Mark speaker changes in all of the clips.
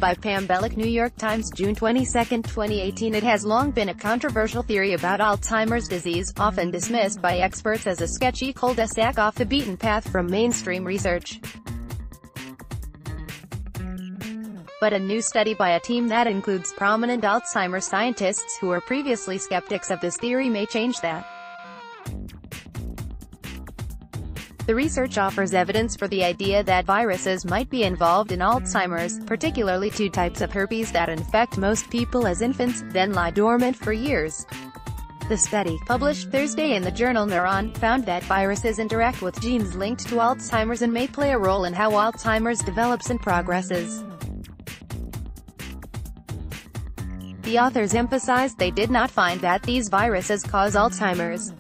Speaker 1: by Pam Belluck, New York Times, June 22, 2018. It has long been a controversial theory about Alzheimer's disease, often dismissed by experts as a sketchy cul-de-sac off the beaten path from mainstream research. But a new study by a team that includes prominent Alzheimer's scientists who were previously skeptics of this theory may change that. The research offers evidence for the idea that viruses might be involved in Alzheimer's, particularly two types of herpes that infect most people as infants, then lie dormant for years. The study, published Thursday in the journal Neuron, found that viruses interact with genes linked to Alzheimer's and may play a role in how Alzheimer's develops and progresses. The authors emphasized they did not find that these viruses cause Alzheimer's.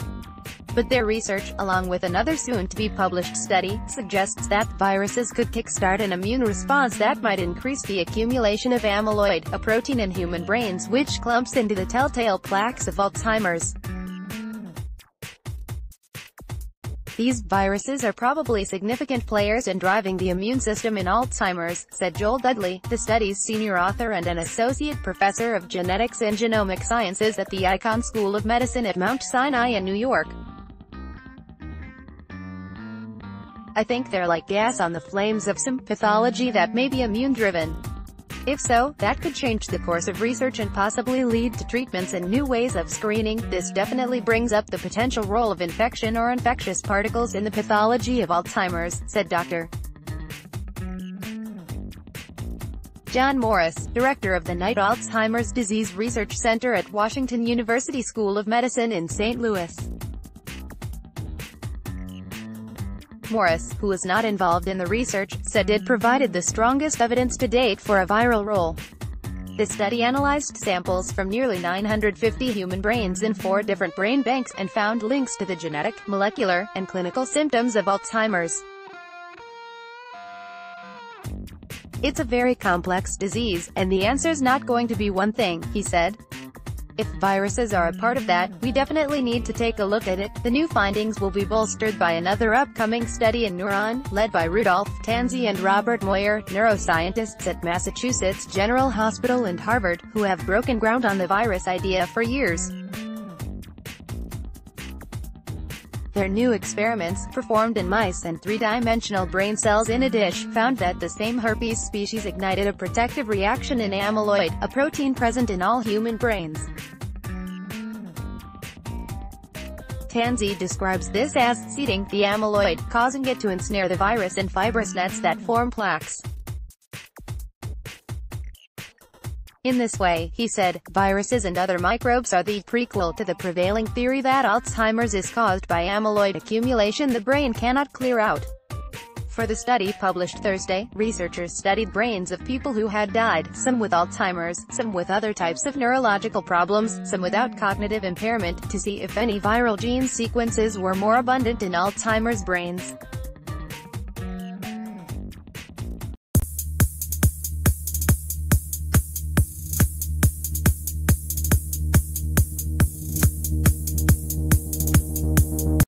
Speaker 1: But their research, along with another soon-to-be-published study, suggests that viruses could kickstart an immune response that might increase the accumulation of amyloid, a protein in human brains which clumps into the telltale plaques of Alzheimer's. These viruses are probably significant players in driving the immune system in Alzheimer's, said Joel Dudley, the study's senior author and an associate professor of genetics and genomic sciences at the Icahn School of Medicine at Mount Sinai in New York. "I think they're like gas on the flames of some pathology that may be immune-driven. If so, that could change the course of research and possibly lead to treatments and new ways of screening. This definitely brings up the potential role of infection or infectious particles in the pathology of Alzheimer's," said Dr. John Morris, director of the Knight Alzheimer's Disease Research Center at Washington University School of Medicine in St. Louis. Morris, who was not involved in the research, said it provided the strongest evidence to date for a viral role. The study analyzed samples from nearly 950 human brains in 4 different brain banks, and found links to the genetic, molecular, and clinical symptoms of Alzheimer's. "It's a very complex disease, and the answer's not going to be one thing," he said. "If viruses are a part of that, we definitely need to take a look at it." The new findings will be bolstered by another upcoming study in Neuron, led by Rudolph Tanzi and Robert Moyer, neuroscientists at Massachusetts General Hospital and Harvard, who have broken ground on the virus idea for years. Their new experiments, performed in mice and 3-dimensional brain cells in a dish, found that the same herpes species ignited a protective reaction in amyloid, a protein present in all human brains. Tanzi describes this as seeding the amyloid, causing it to ensnare the virus in fibrous nets that form plaques. "In this way," he said, "viruses and other microbes are the prequel to the prevailing theory that Alzheimer's is caused by amyloid accumulation the brain cannot clear out." For the study published Thursday, researchers studied brains of people who had died, some with Alzheimer's, some with other types of neurological problems, some without cognitive impairment, to see if any viral gene sequences were more abundant in Alzheimer's brains.